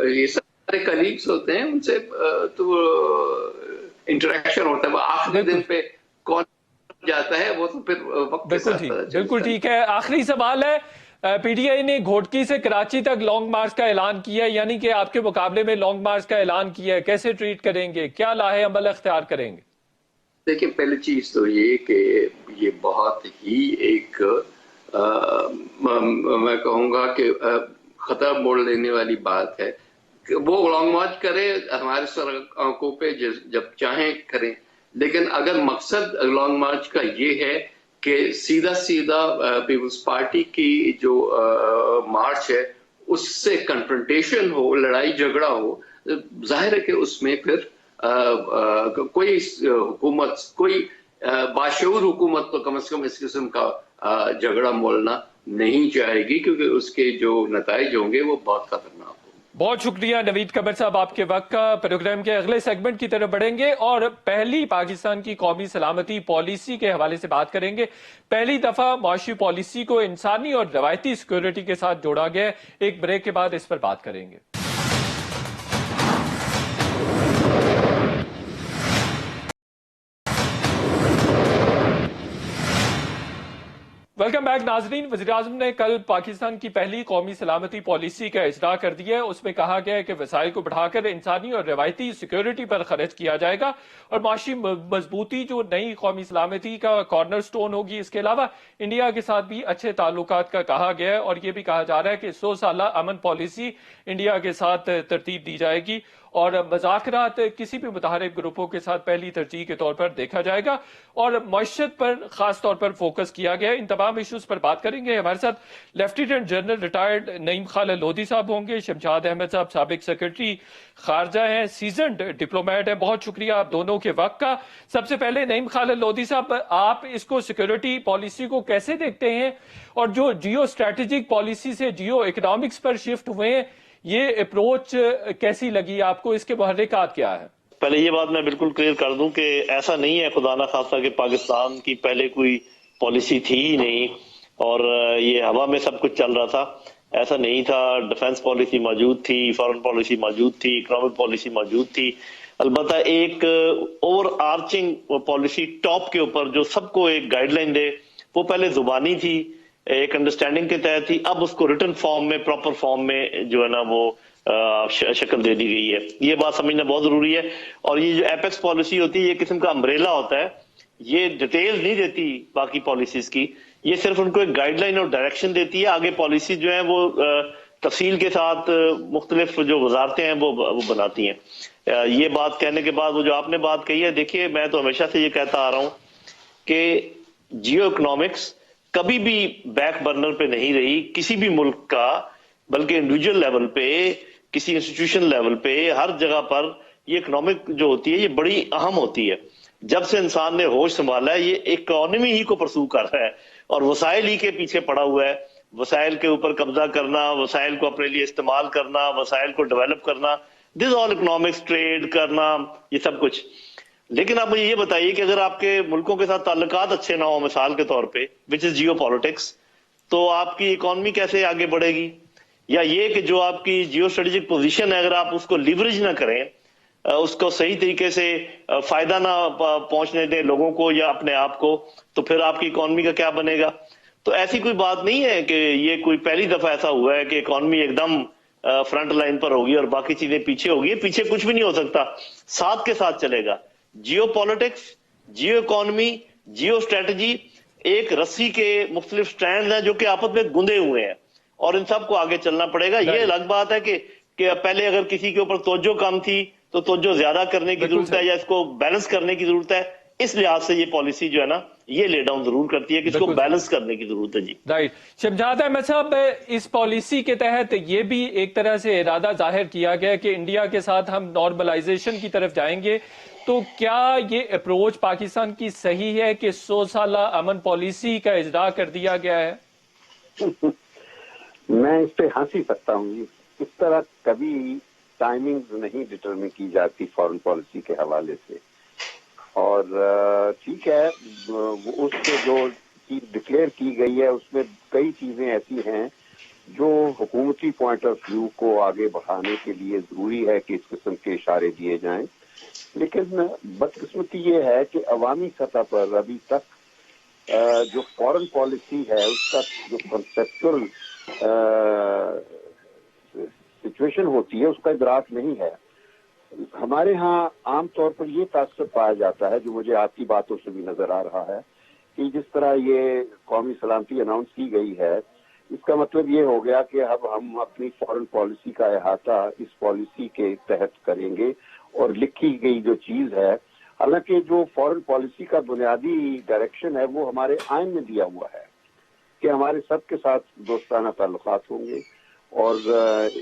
یہ سارے کلیگس ہوتے ہیں ان سے تو انٹریکشن ہوتا ہے، وہ آخری دن پہ کون جاتا ہے وہ تو پھر وقت کے ساتھ پتہ چلتا ہے۔ بالکل ٹھیک ہے، آخری سوال ہے، پی ٹی آئی نے گھوٹکی سے کراچی تک لانگ مارچ کا اعلان کیا ہے، یعنی کہ آپ کے مقابلے میں لانگ مارچ کا اعلان کیا ہے، کیسے ٹریٹ کریں گے، کیا لاہے عمل اختیار کریں گے؟ دیکھیں پہلی چیز تو یہ کہ یہ بہت ہی ایک میں کہوں گا کہ خطرہ موڑ لینے والی بات ہے کہ وہ لانگ مارچ کرے ہمارے سر آنکھوں پہ جب چاہیں کریں، لیکن اگر مقصد لانگ مارچ کا یہ ہے کہ سیدھا پیپلز پارٹی کی جو مارچ ہے اس سے کنفرنٹیشن ہو، لڑائی جھگڑا ہو، ظاہر ہے کہ اس میں پھر کوئی حکومت، کوئی باشعور حکومت تو کم از کم اس قسم کا جھگڑا مولنا نہیں چاہے گی، کیونکہ اس کے جو نتائج ہوں گے وہ بہت خطرناک ہوں گے۔ بہت شکریہ نوید قمر صاحب آپ کے وقت کا۔ پروگرام کے اگلے سیگمنٹ کی طرف بڑھیں گے اور پہلی پاکستان کی قومی سلامتی پالیسی کے حوالے سے بات کریں گے۔ پہلی دفعہ معاشی پالیسی کو انسانی اور روایتی سیکیورٹی کے ساتھ جوڑا گیا ہے، ایک بریک کے بعد اس پر بات کریں گے۔ ویلکم بیک ناظرین، وزیراعظم نے کل پاکستان کی پہلی قومی سلامتی پالیسی کا اجرا کر دیا ہے۔ اس میں کہا گیا ہے کہ وسائل کو بڑھا کر انسانی اور روایتی سیکیورٹی پر خرچ کیا جائے گا اور معاشی مضبوطی جو نئی قومی سلامتی کا کارنر سٹون ہوگی۔ اس کے علاوہ انڈیا کے ساتھ بھی اچھے تعلقات کا کہا گیا ہے اور یہ بھی کہا جا رہا ہے کہ 100 سالہ امن پالیسی انڈیا کے ساتھ ترتیب دی جائے گی اور مذاکرات کسی بھی متحارب گروپوں کے ساتھ پہلی ترجیح کے طور پر دیکھا جائے گا اور معیشت پر خاص طور پر فوکس کیا گیا ہے۔ ان تمام ایشوز پر بات کریں گے۔ ہمارے ساتھ لیفٹیننٹ جنرل ریٹائرڈ نعیم خالد لودھی صاحب ہوں گے، شمشاد احمد صاحب سابق سیکرٹری خارجہ ہیں، سیزنڈ ڈپلومیٹ ہیں۔ بہت شکریہ آپ دونوں کے وقت کا۔ سب سے پہلے نعیم خالد لودھی صاحب، آپ اس کو سیکورٹی پالیسی کو کیسے دیکھتے ہیں اور جو جیو اسٹریٹجک پالیسی سے جیو اکنامکس پر شفٹ ہوئے ہیں، یہ اپروچ کیسی لگی آپ کو، اس کے محرکات کیا ہے؟ پہلے یہ بات میں بالکل کلیئر کر دوں کہ ایسا نہیں ہے خدا نہ خواستہ کہ پاکستان کی پہلے کوئی پالیسی تھی ہی نہیں اور یہ ہوا میں سب کچھ چل رہا تھا، ایسا نہیں تھا۔ ڈیفنس پالیسی موجود تھی، فارن پالیسی موجود تھی، اکنامک پالیسی موجود تھی، البتہ ایک اوور آرچنگ پالیسی ٹاپ کے اوپر جو سب کو ایک گائیڈ لائن دے، وہ پہلے زبانی تھی، ایک انڈرسٹینڈنگ کے تحت تھی، اب اس کو ریٹن فارم میں، پراپر فارم میں جو ہے نا وہ شکل دے دی گئی ہے۔ یہ بات سمجھنا بہت ضروری ہے۔ اور یہ جو ایپیکس پالیسی ہوتی ہے یہ قسم کا امبریلا ہوتا ہے، یہ ڈیٹیل نہیں دیتی باقی پالیسیز کی، یہ صرف ان کو ایک گائیڈ لائن اور ڈائریکشن دیتی ہے۔ آگے پالیسی جو ہیں وہ تفصیل کے ساتھ مختلف جو وزارتیں ہیں وہ بناتی ہیں۔ یہ بات کہنے کے بعد وہ جو آپ نے بات کہی ہے، دیکھیے میں تو ہمیشہ سے یہ کہتا آ رہا ہوں کہ جیو اکنامکس کبھی بھی بیک برنر پہ نہیں رہی کسی بھی ملک کا، بلکہ انڈیویجول لیول پہ، کسی انسٹیٹیوشن لیول پہ، ہر جگہ پر یہ اکنامک جو ہوتی ہے یہ بڑی اہم ہوتی ہے۔ جب سے انسان نے ہوش سنبھالا ہے یہ اکانومی ہی کو پرسو کر رہا ہے اور وسائل ہی کے پیچھے پڑا ہوا ہے، وسائل کے اوپر قبضہ کرنا، وسائل کو اپنے لیے استعمال کرنا، وسائل کو ڈیولپ کرنا، دس آل اکنامکس، ٹریڈ کرنا، یہ سب کچھ۔ لیکن آپ مجھے یہ بتائیے کہ اگر آپ کے ملکوں کے ساتھ تعلقات اچھے نہ ہوں، مثال کے طور پہ وچ از جیو پالیٹکس، تو آپ کی اکانومی کیسے آگے بڑھے گی؟ یا یہ کہ جو آپ کی جیو اسٹریٹجک پوزیشن ہے اگر آپ اس کو لیوریج نہ کریں، اس کو صحیح طریقے سے فائدہ نہ پہنچنے دیں لوگوں کو یا اپنے آپ کو، تو پھر آپ کی اکانومی کا کیا بنے گا؟ تو ایسی کوئی بات نہیں ہے کہ یہ کوئی پہلی دفعہ ایسا ہوا ہے کہ اکانومی ایک دم فرنٹ لائن پر ہوگی اور باقی چیزیں پیچھے ہوگی۔ پیچھے کچھ بھی نہیں ہو سکتا، ساتھ کے ساتھ چلے گا۔ Geo politics, geo economy, geo strategy ایک رسی کے مختلف سٹرینڈ ہیں جو کہ آپس میں گندے ہوئے ہیں اور ان سب کو آگے چلنا پڑے گا۔ یہ الگ بات ہے کہ پہلے اگر کسی کے اوپر توجہ کم تھی تو توجہ زیادہ کرنے کی ضرورت ہے یا اس کو بیلنس کرنے کی ضرورت ہے۔ اس لحاظ سے یہ پالیسی جو ہے نا یہ لے ڈاؤن ضرور کرتی ہے کہ اس کو بیلنس کرنے کی ضرورت ہے۔ جی رائٹ، شمشاد احمد صاحب، اس پالیسی کے تحت یہ بھی ایک طرح سے ارادہ ظاہر کیا گیا کہ انڈیا کے ساتھ ہم نارملائزیشن کی طرف جائیں گے، تو کیا یہ اپروچ پاکستان کی صحیح ہے کہ 100 سالہ امن پالیسی کا اجرا کر دیا گیا ہے؟ میں اس پہ ہنسی سکتا ہوں، اس طرح کبھی ٹائمنگ نہیں ڈٹرمن کی جاتی فارن پالیسی کے حوالے سے، اور ٹھیک ہے اس سے جو چیز ڈکلیئر کی گئی ہے اس میں کئی چیزیں ایسی ہیں جو حکومتی پوائنٹ آف ویو کو آگے بڑھانے کے لیے ضروری ہے کہ اس قسم کے اشارے دیے جائیں، لیکن بدقسمتی یہ ہے کہ عوامی سطح پر ابھی تک جو فارن پالیسی ہے اس کا جو کنسیپچل سچویشن ہوتی ہے اس کا ادراک نہیں ہے۔ ہمارے ہاں عام طور پر یہ تاثر پایا جاتا ہے، جو مجھے آپ کی باتوں سے بھی نظر آ رہا ہے، کہ جس طرح یہ قومی سلامتی اناؤنس کی گئی ہے، اس کا مطلب یہ ہو گیا کہ اب ہم اپنی فارن پالیسی کا احاطہ اس پالیسی کے تحت کریں گے، اور لکھی گئی جو چیز ہے، حالانکہ جو فارن پالیسی کا بنیادی ڈائریکشن ہے وہ ہمارے آئین میں دیا ہوا ہے کہ ہمارے سب کے ساتھ دوستانہ تعلقات ہوں گے اور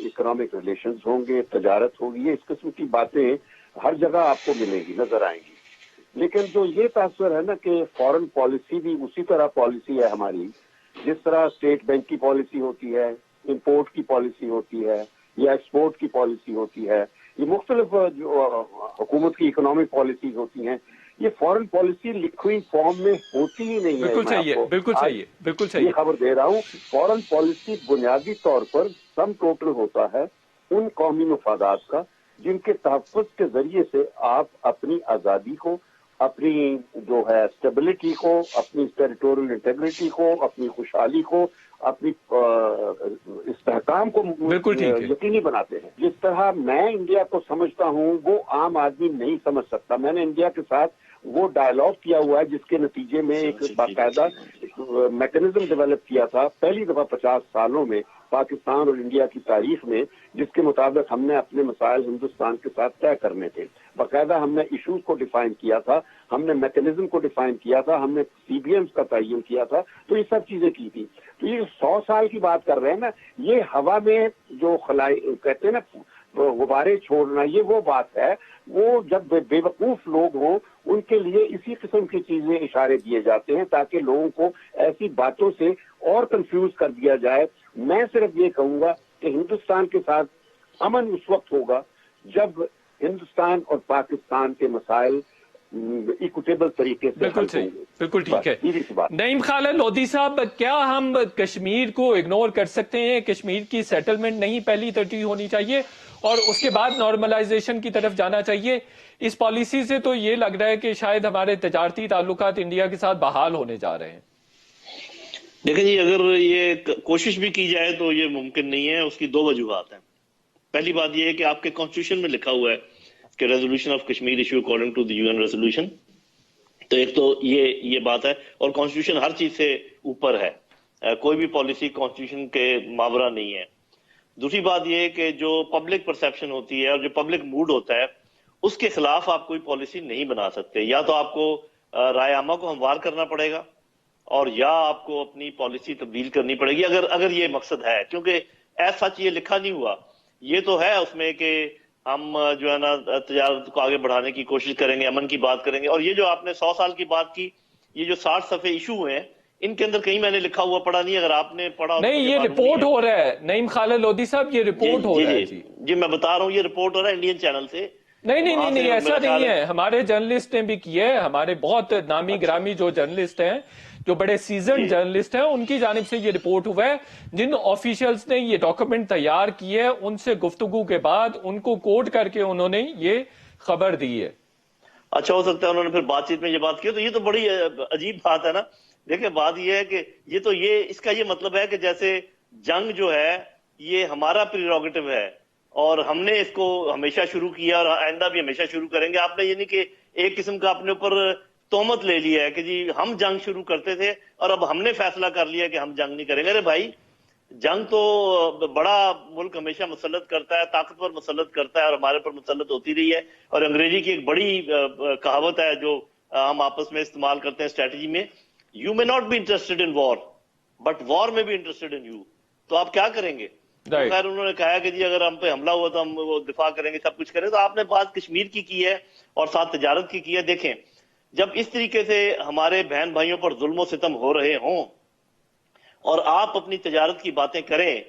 اکنامک ریلیشنز ہوں گے، تجارت ہوگی، یہ اس قسم کی باتیں ہر جگہ آپ کو ملیں گی، نظر آئیں گی۔ لیکن جو یہ تاثر ہے نا کہ فارن پالیسی بھی اسی طرح پالیسی ہے ہماری، جس طرح اسٹیٹ بینک کی پالیسی ہوتی ہے، امپورٹ کی پالیسی ہوتی ہے یا ایکسپورٹ کی پالیسی ہوتی ہے، یہ مختلف جو حکومت کی اکنامک پالیسیز ہوتی ہیں، یہ فارن پالیسی لکھی فارم میں ہوتی ہی نہیں ہے۔ بالکل چاہیے، بالکل چاہیے، بالکل چاہیے۔ یہ خبر دے رہا ہوں، فارن پالیسی بنیادی طور پر سم ٹوٹل ہوتا ہے ان قومی مفادات کا جن کے تحفظ کے ذریعے سے آپ اپنی آزادی کو، اپنی جو ہے اسٹیبلٹی کو، اپنی ٹیریٹوریل انٹیگریٹی کو، اپنی خوشحالی کو، اپنی استحکام کو یقینی بناتے ہیں۔ جس طرح میں انڈیا کو سمجھتا ہوں وہ عام آدمی نہیں سمجھ سکتا۔ میں نے انڈیا کے ساتھ وہ ڈائلاگ کیا ہوا ہے جس کے نتیجے میں ایک باقاعدہ میکنزم ڈیولپ کیا تھا پہلی دفعہ 50 سالوں میں پاکستان اور انڈیا کی تاریخ میں، جس کے مطابق ہم نے اپنے مسائل ہندوستان کے ساتھ طے کرنے تھے۔ باقاعدہ ہم نے ایشوز کو ڈیفائن کیا تھا، ہم نے میکنزم کو ڈیفائن کیا تھا، ہم نے سی بی ایمز کا تعین کیا تھا، تو یہ سب چیزیں کی تھی۔ تو یہ 100 سال کی بات کر رہے ہیں نا، یہ ہوا میں جو کہتے ہیں نا غبارے چھوڑنا، یہ وہ بات ہے۔ وہ جب بے وقوف لوگ ہوں ان کے لیے اسی قسم کی چیزیں اشارے دیے جاتے ہیں تاکہ لوگوں کو ایسی باتوں سے اور کنفیوز کر دیا جائے۔ میں صرف یہ کہوں گا کہ ہندوستان کے ساتھ امن اس وقت ہوگا جب ہندوستان اور پاکستان کے مسائل ایکوٹیبل طریقے سے بالکل صحیح، بالکل ٹھیک ہے۔ نعیم خالد لودھی صاحب، کیا ہم کشمیر کو اگنور کر سکتے ہیں؟ کشمیر کی سیٹلمنٹ نہیں پہلی ترجیح ہونی چاہیے اور اس کے بعد نارملائزیشن کی طرف جانا چاہیے؟ اس پالیسی سے تو یہ لگ رہا ہے کہ شاید ہمارے تجارتی تعلقات انڈیا کے ساتھ بحال ہونے جا رہے ہیں۔ دیکھیں جی، اگر یہ کوشش بھی کی جائے تو یہ ممکن نہیں ہے۔ اس کی 2 وجوہات ہیں۔ پہلی بات یہ ہے کہ آپ کے کانسٹیٹیوشن میں لکھا ہوا ہے کہ resolution of Kashmir issue according to the UN resolution, تو ایک تو یہ بات ہے، اور کانسٹیٹیوشن ہر چیز سے اوپر ہے، کوئی بھی پالیسی کانسٹیٹیوشن کے ماورا نہیں ہے۔ دوسری بات یہ ہے کہ جو پبلک پرسیپشن ہوتی ہے اور جو پبلک موڈ ہوتا ہے اس کے خلاف آپ کوئی پالیسی نہیں بنا سکتے۔ یا تو آپ کو رائے عامہ کو ہموار کرنا پڑے گا اور یا آپ کو اپنی پالیسی تبدیل کرنی پڑے گی، اگر یہ مقصد ہے، کیونکہ ایز سچ یہ لکھا نہیں ہوا۔ یہ تو ہے اس میں کہ ہم جو ہے نا تجارت کو آگے بڑھانے کی کوشش کریں گے، امن کی بات کریں گے، اور یہ جو آپ نے 100 سال کی بات کی، یہ جو 60 صفحے ایشو ہوئے ہیں ان کے اندر کہیں میں نے لکھا ہوا پڑھا نہیں، اگر آپ نے پڑھا نہیں، یہ رپورٹ ہو رہا ہے نعیم خالد لودھی صاحب، یہ رپورٹ ہو رہا ہے۔ جی میں بتا رہا ہوں، یہ رپورٹ ہو رہا ہے انڈین چینل سے۔ نہیں ایسا نہیں ہے، ہمارے جرنلسٹ نے بھی کیا ہے، ہمارے بہت نامی گرامی جو جرنلسٹ ہیں، جو بڑے سیزنڈ جرنلسٹ ہیں، ان کی جانب سے یہ رپورٹ ہوا ہے۔ جن آفیشلز نے یہ ڈاکومنٹ تیار کی ہے ان سے گفتگو کے بعد ان کو کوٹ کر کے انہوں نے یہ خبر دی ہے۔ اچھا، ہو سکتا ہے انہوں نے پھر بات چیت میں یہ بات کی، تو یہ تو بڑی عجیب بات ہے نا۔ دیکھیں بات یہ ہے کہ اس کا یہ مطلب ہے کہ جیسے جنگ جو ہے یہ ہمارا پریروگیٹو ہے اور ہم نے اس کو ہمیشہ شروع کیا اور آئندہ بھی ہمیشہ شروع کریں گے۔ آپ نے یہ نہیں کہ ایک قسم کا اپنے اوپر تہمت لے لیا ہے کہ جی ہم جنگ شروع کرتے تھے اور اب ہم نے فیصلہ کر لیا کہ ہم جنگ نہیں کریں گے۔ ارے بھائی، جنگ تو بڑا ملک ہمیشہ مسلط کرتا ہے، طاقتور مسلط کرتا ہے اور ہمارے پر مسلط ہوتی رہی ہے۔ اور انگریزی کی ایک بڑی کہاوت ہے جو ہم آپس میں استعمال کرتے ہیں اسٹریٹجی میں، you may not be interested in war but war may be interested in you۔ تو آپ کیا کریں گے؟ خیر انہوں نے کہا کہ جی اگر ہم پہ حملہ ہوا تو ہم وہ دفاع کریں گے، سب کچھ کریں گے۔ تو آپ نے بات کشمیر کی ہے اور ساتھ تجارت کی ہے۔ دیکھیں، جب اس طریقے سے ہمارے بہن بھائیوں پر ظلم و ستم ہو رہے ہوں اور آپ اپنی تجارت کی باتیں کریں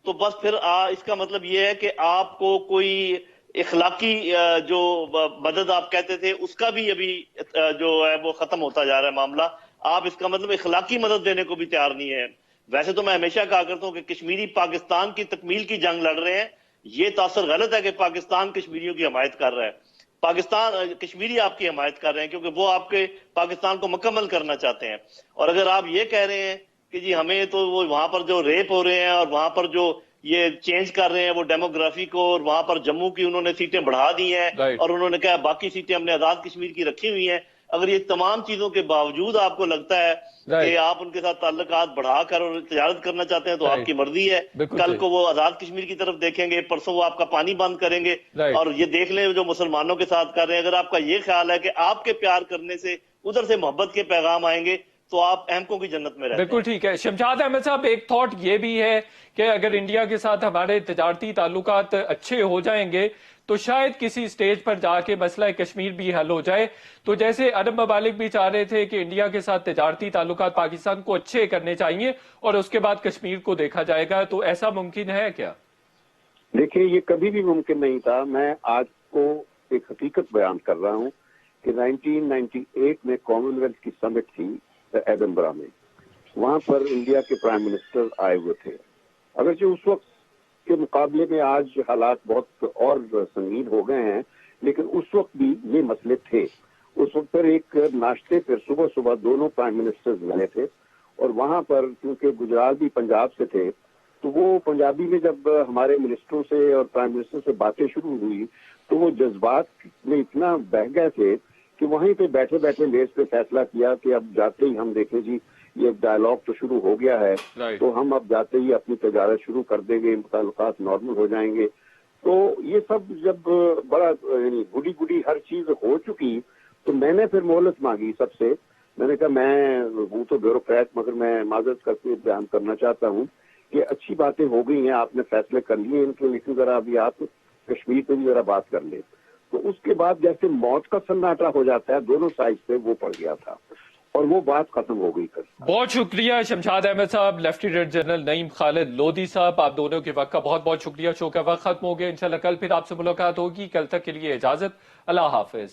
تو بس پھر اس کا مطلب یہ ہے کہ آپ کو کوئی اخلاقی جو مدد آپ کہتے تھے اس کا بھی ابھی جو ہے وہ ختم ہوتا جا رہا ہے معاملہ۔ آپ اس کا مطلب اخلاقی مدد دینے کو بھی تیار نہیں ہے۔ ویسے تو میں ہمیشہ کہا کرتا ہوں کہ کشمیری پاکستان کی تکمیل کی جنگ لڑ رہے ہیں. یہ تاثر غلط ہے کہ پاکستان کشمیریوں کی حمایت کر رہا ہے. پاکستان کشمیری آپ کی حمایت کر رہے ہیں کیونکہ وہ آپ کے پاکستان کو مکمل کرنا چاہتے ہیں. اور اگر آپ یہ کہہ رہے ہیں کہ جی ہمیں تو وہ وہاں پر جو ریپ ہو رہے ہیں اور وہاں پر جو یہ چینج کر رہے ہیں وہ ڈیموگرافی کو، اور وہاں پر جموں کی انہوں نے سیٹیں بڑھا دی ہیں اور انہوں نے کہا باقی سیٹیں ہم نے آزاد کشمیر کی رکھی ہوئی ہیں، اگر یہ تمام چیزوں کے باوجود آپ کو لگتا ہے کہ آپ ان کے ساتھ تعلقات بڑھا کر اور تجارت کرنا چاہتے ہیں تو آپ کی مرضی ہے. کل کو وہ آزاد کشمیر کی طرف دیکھیں گے، پرسوں وہ آپ کا پانی بند کریں گے. اور یہ دیکھ لیں جو مسلمانوں کے ساتھ کر رہے ہیں، اگر آپ کا یہ خیال ہے کہ آپ کے پیار کرنے سے ادھر سے محبت کے پیغام آئیں گے تو آپ احمقوں کی جنت میں رہتے ہیں. بالکل ٹھیک ہے. شمشاد احمد صاحب، ایک تھاٹ یہ بھی ہے کہ اگر انڈیا کے ساتھ ہمارے تجارتی تعلقات اچھے ہو جائیں گے تو شاید کسی سٹیج پر جا کے مسئلہ کشمیر بھی حل ہو جائے. تو جیسے عرب ممالک بھی چاہ رہے تھے کہ انڈیا کے ساتھ تجارتی تعلقات پاکستان کو اچھے کرنے چاہیے اور اس کے بعد کشمیر کو دیکھا جائے گا، تو ایسا ممکن ہے کیا؟ دیکھیں، یہ کبھی بھی ممکن نہیں تھا. میں آج کو ایک حقیقت بیان کر رہا ہوں کہ 1998 میں کامن ویلتھ کی سمٹ تھی ایڈنبرا میں. وہاں پر انڈیا کے پرائم منسٹر آئے ہوئے تھے. اگرچہ اس وقت کے مقابلے میں آج حالات بہت اور سنگین ہو گئے ہیں، لیکن اس وقت بھی یہ مسئلے تھے. اس وقت پر ایک ناشتے پر صبح صبح دونوں پرائم منسٹرز ملے تھے، اور وہاں پر کیونکہ گجرات بھی پنجاب سے تھے تو وہ پنجابی میں جب ہمارے منسٹروں سے اور پرائم منسٹر سے باتیں شروع ہوئی تو وہ جذبات میں اتنا بہہ گئے تھے کہ وہیں پہ بیٹھے بیٹھے میز پہ فیصلہ کیا کہ اب جاتے ہی ہم دیکھیں جی یہ ڈائلاگ تو شروع ہو گیا ہے، تو ہم اب جاتے ہی اپنی تجارت شروع کر دیں گے، تعلقات نارمل ہو جائیں گے. تو یہ سب جب بڑا یعنی گڈی گڈی ہر چیز ہو چکی تو میں نے پھر مہلت مانگی سب سے. میں نے کہا میں ہوں تو بیوروکریٹ، مگر میں معذرت کر کے بیان کرنا چاہتا ہوں کہ اچھی باتیں ہو گئی ہیں، آپ نے فیصلے کر لیے ان کے، لیکن ذرا ابھی آپ کشمیر پہ بھی ذرا بات کر لیں. تو اس کے بعد جیسے موت کا سناٹا ہو جاتا ہے دونوں سائڈ سے، وہ پڑ گیا تھا اور وہ بات ختم ہو گئی. بہت شکریہ شمشاد احمد صاحب، لیفٹیننٹ جنرل نعیم خالد لودھی صاحب، آپ دونوں کے وقت کا بہت بہت شکریہ. شو کا وقت ختم ہو گیا، انشاءاللہ کل پھر آپ سے ملاقات ہوگی. کل تک کے لیے اجازت، اللہ حافظ.